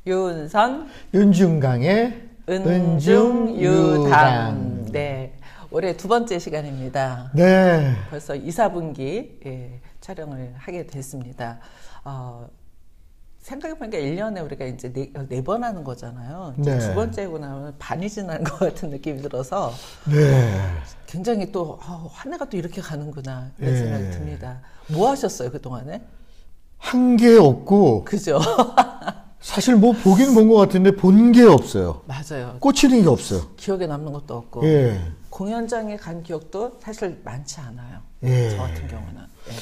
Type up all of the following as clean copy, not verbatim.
유은선, 윤중강의 은중유당. 네, 올해 두 번째 시간입니다. 네. 벌써 2, 4분기 촬영을 하게 됐습니다. 생각해보니까 1년에 우리가 이제 네 번 하는 거잖아요. 이제 네. 두 번째고 나면 반이 지난 것 같은 느낌이 들어서 네. 굉장히 또 한 해가 또 이렇게 가는구나 이런 생각이 듭니다. 뭐 하셨어요 그동안에? 한 게 없고 그죠? 사실 뭐 보긴 본 것 같은데 본 게 없어요. 맞아요. 꽂히는 게 없어요. 기억에 남는 것도 없고 예. 공연장에 간 기억도 사실 많지 않아요. 예. 저 같은 경우는. 예.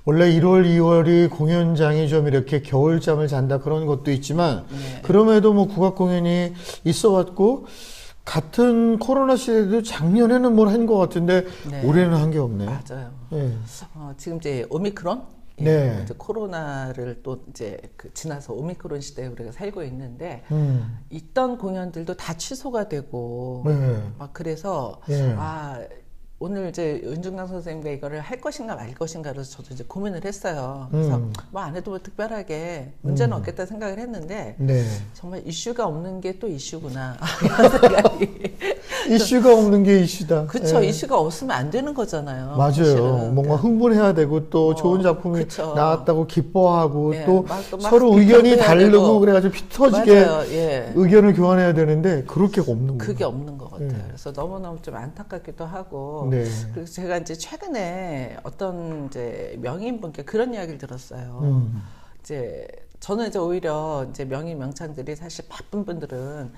원래 1월, 2월이 공연장이 좀 이렇게 겨울잠을 잔다 그런 것도 있지만 네. 그럼에도 뭐 국악 공연이 있어 왔고 같은 코로나 시대도 작년에는 뭘 한 것 같은데 네. 올해는 한 게 없네. 맞아요. 예. 지금 이제 오미크론? 네. 이제 코로나를 또 이제 지나서 오미크론 시대에 우리가 살고 있는데 있던 공연들도 다 취소가 되고 네. 막 그래서 예. 오늘 이제 윤중강 선생님과 이거를 할 것인가 말 것인가를 저도 이제 고민을 했어요. 그래서 뭐 안 해도 뭐 특별하게 문제는 없겠다 생각을 했는데 네. 정말 이슈가 없는 게 또 이슈구나 이런 생각이. 이슈가 없는 게 이슈다. 그쵸. 예. 이슈가 없으면 안 되는 거잖아요. 맞아요. 사실은. 뭔가 흥분해야 되고 또 좋은 작품이 그쵸. 나왔다고 기뻐하고 네, 또 막 서로 비평도 의견이 해야 다르고 되고. 그래가지고 피 터지게 맞아요. 예. 의견을 교환해야 되는데 그럴 게 없는 거예요. 그게 없는 것 같아요. 그래서 너무너무 좀 안타깝기도 하고. 네. 그래서 제가 이제 최근에 어떤 이제 명인분께 그런 이야기를 들었어요. 이제 저는 이제 오히려 이제 명인 명창들이 사실 바쁜 분들은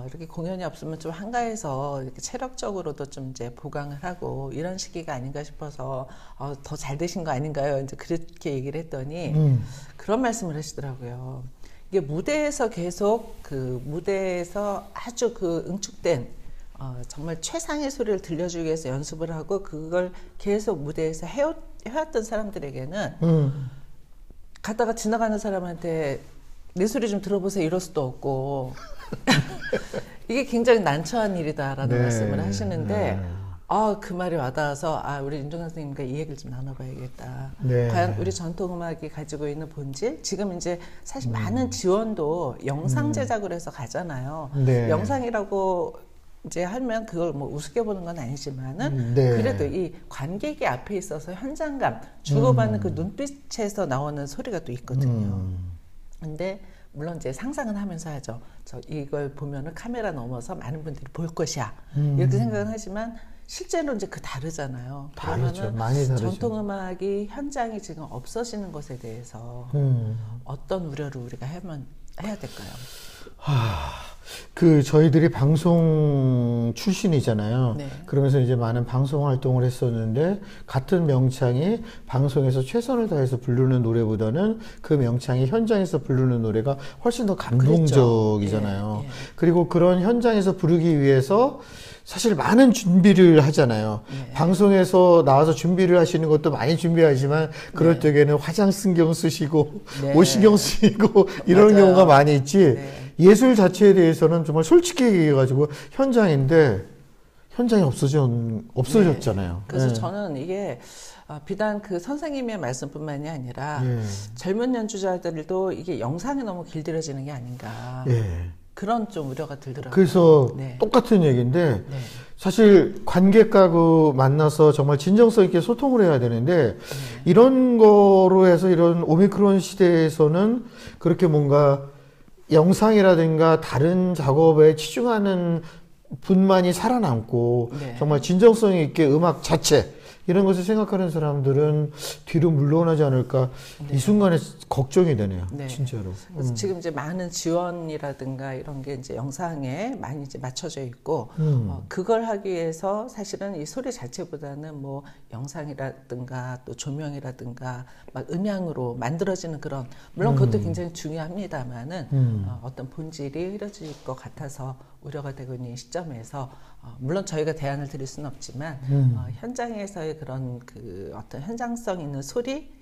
이렇게 공연이 없으면 좀 한가해서 이렇게 체력적으로도 좀 이제 보강을 하고 이런 시기가 아닌가 싶어서 더 잘 되신 거 아닌가요? 이제 그렇게 얘기를 했더니 그런 말씀을 하시더라고요. 이게 무대에서 계속 그 무대에서 아주 그 응축된 정말 최상의 소리를 들려주기 위해서 연습을 하고 그걸 계속 무대에서 해왔던 사람들에게는 가다가 지나가는 사람한테 내 소리 좀 들어보세요 이럴 수도 없고 이게 굉장히 난처한 일이다라는 네. 말씀을 하시는데 네. 그 말이 와닿아서 우리 윤중강 선생님과 이 얘기를 좀 나눠봐야겠다. 네. 과연 우리 전통음악이 가지고 있는 본질 지금 이제 사실 많은 지원도 영상 제작으로 해서 가잖아요. 네. 영상이라고 이제 하면 그걸 뭐 우습게 보는 건 아니지만은 네. 그래도 이 관객이 앞에 있어서 현장감 주고받는 그 눈빛에서 나오는 소리가 또 있거든요. 근데 물론 이제 상상은 하면서 하죠. 이걸 보면은 카메라 넘어서 많은 분들이 볼 것이야. 이렇게 생각은 하지만 실제로 이제 다르잖아요. 다르죠. 그러면은 많이 다르죠. 전통음악이 현장이 지금 없어지는 것에 대해서 어떤 우려를 우리가 해야 될까요? 저희들이 방송 출신이잖아요. 네. 그러면서 이제 많은 방송 활동을 했었는데, 같은 명창이 방송에서 최선을 다해서 부르는 노래보다는 그 명창이 현장에서 부르는 노래가 훨씬 더 감동적이잖아요. 예, 예. 그리고 그런 현장에서 부르기 위해서 사실 많은 준비를 하잖아요. 네. 방송에서 나와서 준비를 하시는 것도 많이 준비하지만 그럴 네. 때에는 화장 신경 쓰시고 네. 옷 신경 쓰시고 이런 맞아요. 경우가 많이 있지. 네. 예술 자체에 대해서는 정말 솔직히 얘기해가지고 현장인데 현장이 없어졌잖아요. 네. 그래서 네. 저는 이게 비단 그 선생님의 말씀뿐만이 아니라 예. 젊은 연주자들도 이게 영상이 너무 길들여지는 게 아닌가. 예. 그런 좀 우려가 들더라고요. 그래서 네. 똑같은 얘기인데 네. 사실 관객하고 만나서 정말 진정성 있게 소통을 해야 되는데 이런 거로 해서 이런 오미크론 시대에서는 그렇게 뭔가 영상이라든가 다른 작업에 치중하는 분만이 살아남고 네. 정말 진정성 있게 음악 자체 이런 것을 생각하는 사람들은 뒤로 물러나지 않을까 이 순간에 걱정이 되네요. 네. 진짜로. 그래서 지금 이제 많은 지원이라든가 이런 게 이제 영상에 많이 이제 맞춰져 있고 그걸 하기 위해서 사실은 이 소리 자체보다는 뭐 영상이라든가 또 조명이라든가 막 음향으로 만들어지는 그런 물론 그것도 굉장히 중요합니다만은 어떤 본질이 흐려질 것 같아서 우려가 되고 있는 시점에서 물론 저희가 대안을 드릴 수는 없지만 현장에서의 그런 그 어떤 현장성 있는 소리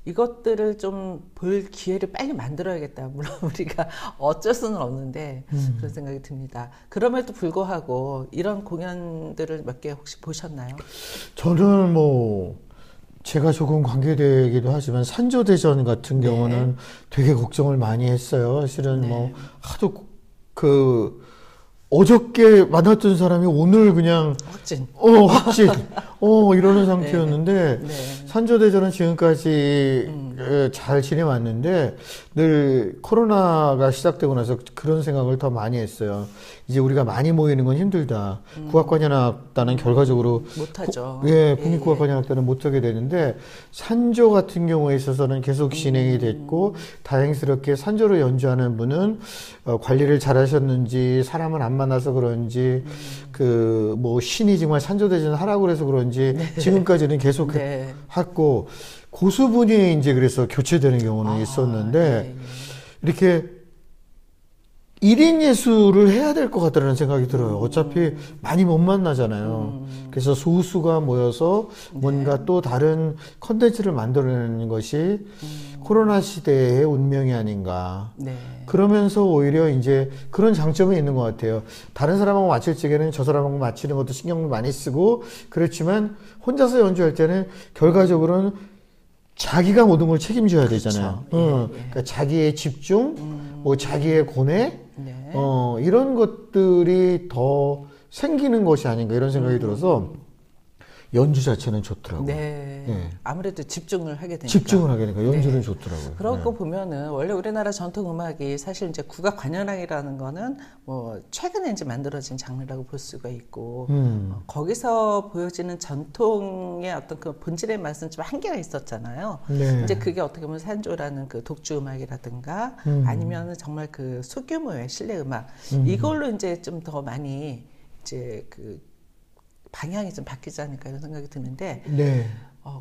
이것들을 좀 볼 기회를 빨리 만들어야겠다. 물론 우리가 어쩔 수는 없는데 그런 생각이 듭니다. 그럼에도 불구하고 이런 공연들을 몇 개 혹시 보셨나요? 저는 뭐 제가 조금 관계되기도 하지만 산조대전 같은 경우는 되게 걱정을 많이 했어요. 실은 뭐 하도 어저께 만났던 사람이 오늘 그냥 확진. 이러는 상태였는데 산조대전은 지금까지 잘 지내왔는데 늘 코로나가 시작되고 나서 그런 생각을 더 많이 했어요. 이제 우리가 많이 모이는 건 힘들다. 국악관현악단은 결과적으로 못하죠. 국립국악관현악단은 못하게 되는데 산조 같은 경우에 있어서는 계속 진행이 됐고 다행스럽게 산조로 연주하는 분은 관리를 잘하셨는지 사람을 안 만나서 그런지 뭐 신이 정말 산조대전 하라고 그래서 그런지 지금까지는 계속 했고 고수분이 이제 그래서 교체되는 경우는 있었는데 이렇게 1인 예술을 해야 될 것 같다는 생각이 들어요. 어차피 많이 못 만나잖아요. 그래서 소수가 모여서 뭔가 또 다른 컨텐츠를 만들어내는 것이 코로나 시대의 운명이 아닌가. 그러면서 오히려 이제 그런 장점이 있는 것 같아요. 다른 사람하고 맞출 적에는 저 사람하고 맞추는 것도 신경을 많이 쓰고 그렇지만 혼자서 연주할 때는 결과적으로는 자기가 모든 걸 책임져야 되잖아요. 그러니까 자기의 집중, 뭐 자기의 고뇌, 이런 것들이 더 생기는 것이 아닌가 이런 생각이 들어서 연주 자체는 좋더라고요. 아무래도 집중을 하게 되니까. 집중을 하게 되니까 연주는 좋더라고요. 그러고 보면은 원래 우리나라 전통 음악이 사실 이제 국악관현악이라는 거는 뭐 최근에 이제 만들어진 장르라고 볼 수가 있고 거기서 보여지는 전통의 어떤 그 본질의 맛은 좀 한계가 있었잖아요. 이제 그게 어떻게 보면 산조라는 그 독주 음악이라든가 아니면은 정말 그 소규모의 실내 음악 이걸로 이제 좀 더 많이 이제 그 방향이 좀 바뀌지 않을까 이런 생각이 드는데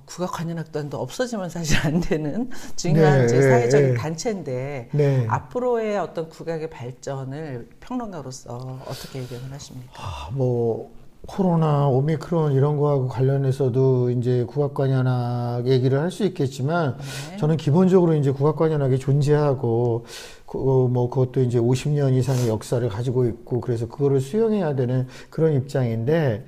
국악관현악단도 없어지면 사실 안 되는 중요한 사회적인 단체인데 앞으로의 어떤 국악의 발전을 평론가로서 어떻게 예견을 하십니까? 뭐 코로나, 오미크론 이런 거하고 관련해서도 이제 국악관현악 얘기를 할 수 있겠지만 저는 기본적으로 이제 국악관현악이 존재하고 뭐 그것도 이제 50년 이상의 역사를 가지고 있고 그래서 그거를 수용해야 되는 그런 입장인데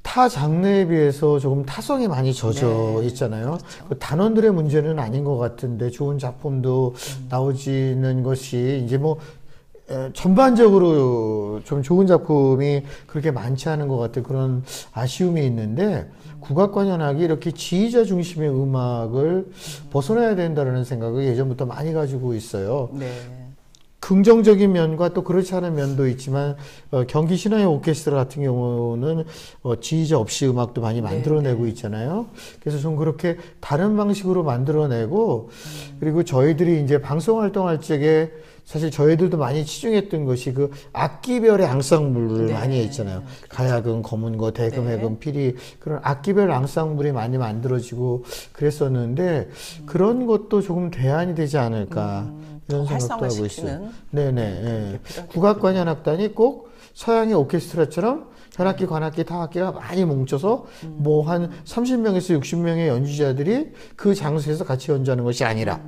타 장르에 비해서 조금 타성이 많이 젖어 있잖아요. 그 단원들의 문제는 아닌 것 같은데 좋은 작품도 나오지는 것이 이제 뭐 전반적으로 좀 좋은 작품이 그렇게 많지 않은 것 같은 그런 아쉬움이 있는데 국악관현악이 이렇게 지휘자 중심의 음악을 벗어나야 된다는 생각을 예전부터 많이 가지고 있어요. 긍정적인 면과 또 그렇지 않은 면도 있지만 경기 신화의 오케스트라 같은 경우는 지휘자 없이 음악도 많이 만들어내고 있잖아요. 그래서 좀 그렇게 다른 방식으로 만들어내고 그리고 저희들이 이제 방송 활동할 적에 사실 저희들도 많이 치중했던 것이 그 악기별의 앙상블을 많이 했잖아요. 가야금, 검은거, 대금, 해금, 피리 그런 악기별 앙상블이 많이 만들어지고 그랬었는데 그런 것도 조금 대안이 되지 않을까 이런 생각도 하고 있어요. 국악관현악단이 꼭 서양의 오케스트라처럼 현악기, 관악기, 타악기가 많이 뭉쳐서 뭐 한 30명에서 60명의 연주자들이 그 장소에서 같이 연주하는 것이 아니라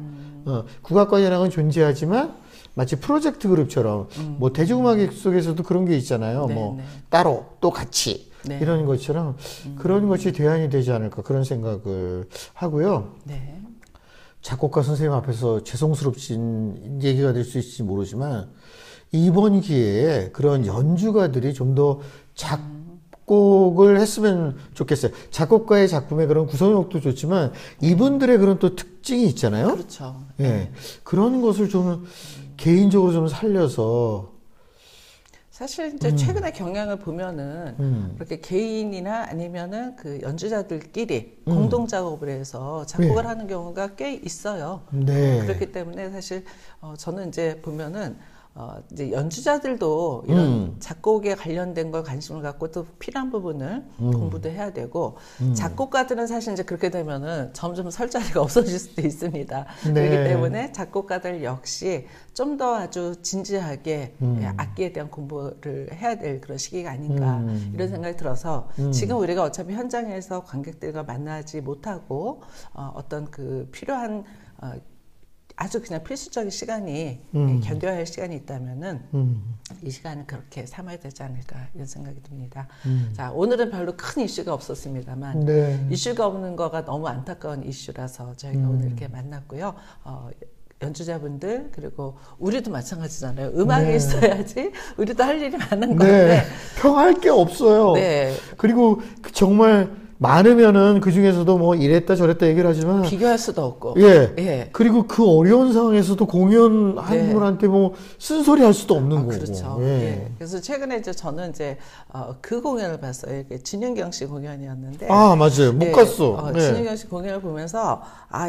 국악관현악은 존재하지만 마치 프로젝트 그룹처럼 뭐 대중음악 속에서도 그런 게 있잖아요. 뭐 따로 또 같이 이런 것처럼 그런 것이 대안이 되지 않을까 그런 생각을 하고요. 작곡가 선생님 앞에서 죄송스럽진 얘기가 될 수 있을지 모르지만 이번 기회에 그런 연주가들이 좀 더 작곡을 했으면 좋겠어요. 작곡가의 작품의 그런 구성력도 좋지만 이분들의 그런 또 특징이 있잖아요. 그런 것을 좀 개인적으로 좀 살려서 사실 이제 최근의 경향을 보면은 그렇게 개인이나 아니면은 그 연주자들끼리 공동 작업을 해서 작곡을 하는 경우가 꽤 있어요. 그렇기 때문에 사실 저는 이제 보면은 이제 연주자들도 이런 작곡에 관련된 걸 관심을 갖고 또 필요한 부분을 공부도 해야 되고 작곡가들은 사실 이제 그렇게 되면은 점점 설 자리가 없어질 수도 있습니다. 그렇기 때문에 작곡가들 역시 좀 더 아주 진지하게 악기에 대한 공부를 해야 될 그런 시기가 아닌가 이런 생각이 들어서 지금 우리가 어차피 현장에서 관객들과 만나지 못하고 어떤 그 필요한 아주 그냥 필수적인 시간이 견뎌야 할 시간이 있다면은 이 시간을 그렇게 삼아야 되지 않을까 이런 생각이 듭니다. 자, 오늘은 별로 큰 이슈가 없었습니다만 네. 이슈가 없는 거가 너무 안타까운 이슈라서 저희가 오늘 이렇게 만났고요. 연주자분들 그리고 우리도 마찬가지잖아요. 음악이 네. 있어야지 우리도 할 일이 많은 네. 건데 평할 게 없어요. 네. 그리고 정말 많으면은 그 중에서도 뭐 이랬다 저랬다 얘기를 하지만 비교할 수도 없고 예. 예. 그리고 그 어려운 상황에서도 공연한 네. 분한테 뭐 쓴소리 할 수도 없는 거고. 그렇죠. 예. 예. 그래서 최근에 이제 저는 이제 그 공연을 봤어요. 이게 진윤경 씨 공연이었는데. 아, 맞아요. 못 예. 갔어. 네. 진윤경 씨 공연을 보면서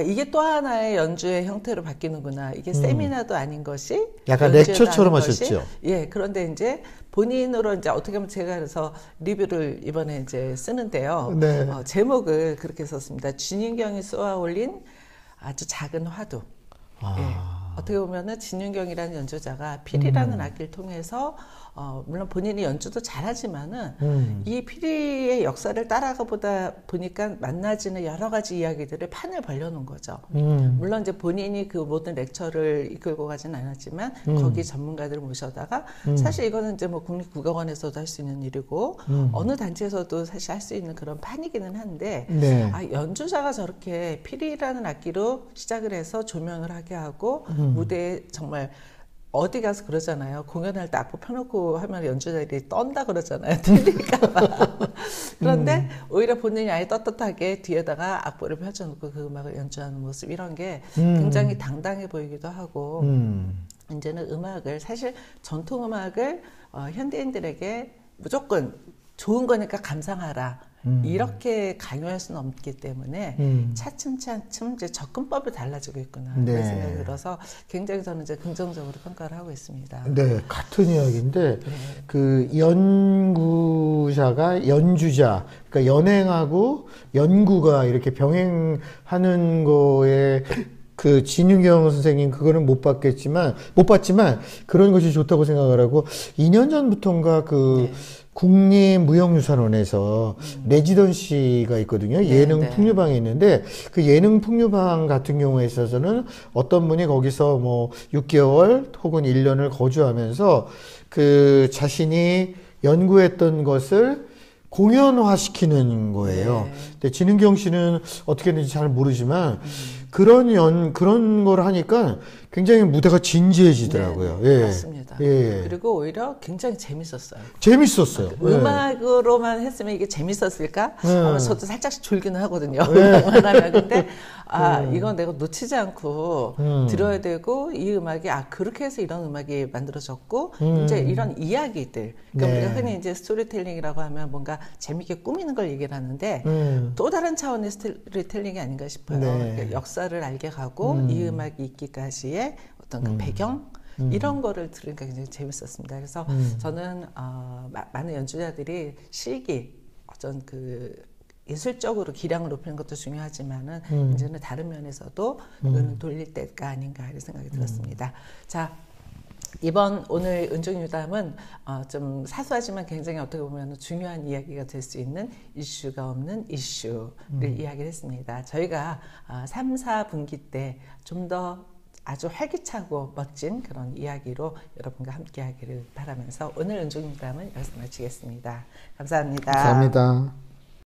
이게 또 하나의 연주의 형태로 바뀌는구나. 이게 세미나도 아닌 것이 약간 연주회도 렉처처럼 아닌 것이. 하셨죠. 예. 그런데 이제 본인으로 이제 어떻게 보면 제가 그래서 리뷰를 이번에 이제 쓰는데요. 네. 제목을 그렇게 썼습니다. 진윤경이 쏘아 올린 아주 작은 화두. 예. 어떻게 보면은 진윤경이라는 연주자가 필이라는 악기를 통해서 물론 본인이 연주도 잘하지만은 이 필의 역사를 따라가 보다 보니까 만나지는 여러 가지 이야기들을 판을 벌려놓은 거죠. 물론 이제 본인이 그 모든 렉처를 이끌고 가진 않았지만 거기 전문가들을 모셔다가 사실 이거는 이제 뭐 국립국악원에서도 할 수 있는 일이고 어느 단체에서도 사실 할 수 있는 그런 판이기는 한데 네. 연주자가 저렇게 필이라는 악기로 시작을 해서 조명을 하게 하고 무대에 정말 어디 가서 그러잖아요. 공연할 때 악보 펴놓고 하면 연주자들이 떤다 그러잖아요. 틀릴까봐. 그런데 오히려 본인이 아예 떳떳하게 뒤에다가 악보를 펼쳐놓고 그 음악을 연주하는 모습 이런 게 굉장히 당당해 보이기도 하고 이제는 음악을 사실 전통 음악을 현대인들에게 무조건 좋은 거니까 감상하라. 이렇게 강요할 수는 없기 때문에 차츰 이제 접근법이 달라지고 있구나 네. 그런 생각이 들어서 굉장히 저는 이제 긍정적으로 평가를 하고 있습니다. 네, 같은 이야기인데 네. 그 연구자가 연주자, 그러니까 연행하고 연구가 이렇게 병행하는 거에 그 진윤경 선생님 그거는 못 봤지만 그런 것이 좋다고 생각을 하고 2년 전부터인가 그 네. 국립무형유산원에서 레지던시가 있거든요. 예능 네. 풍류방에 있는데 그 예능 풍류방 같은 경우에 있어서는 어떤 분이 거기서 뭐 6개월 혹은 1년을 거주하면서 그 자신이 연구했던 것을 공연화시키는 거예요. 네. 근데 진은경 씨는 어떻게 했는지 잘 모르지만 그런 걸 하니까 굉장히 무대가 진지해지더라고요. 네, 예. 맞습니다. 예. 그리고 오히려 굉장히 재밌었어요. 재밌었어요. 예. 음악으로만 했으면 이게 재밌었을까? 아마 저도 살짝씩 졸기는 하거든요. 네. 음악만 하면. 근데, 이건 내가 놓치지 않고 들어야 되고, 이 음악이, 그렇게 해서 이런 음악이 만들어졌고, 이제 이런 이야기들. 그러니까 네. 우리가 흔히 이제 스토리텔링이라고 하면 뭔가 재밌게 꾸미는 걸 얘기를 하는데, 또 다른 차원의 스토리텔링이 아닌가 싶어요. 네. 그러니까 역사를 알게 가고, 이 음악이 있기까지의 어떤 그 배경? 이런 거를 들으니까 굉장히 재밌었습니다. 그래서 저는 많은 연주자들이 실기, 어떤 그 예술적으로 기량을 높이는 것도 중요하지만은 이제는 다른 면에서도 이거는 돌릴 때가 아닌가 이런 생각이 들었습니다. 자, 오늘 은중유담은 좀 사소하지만 굉장히 어떻게 보면 중요한 이야기가 될 수 있는 이슈가 없는 이슈를 이야기를 했습니다. 저희가 3, 4분기 때 좀 더 아주 활기차고 멋진 그런 이야기로 여러분과 함께 하기를 바라면서 오늘 은중유담은 여기서 마치겠습니다. 감사합니다. 감사합니다.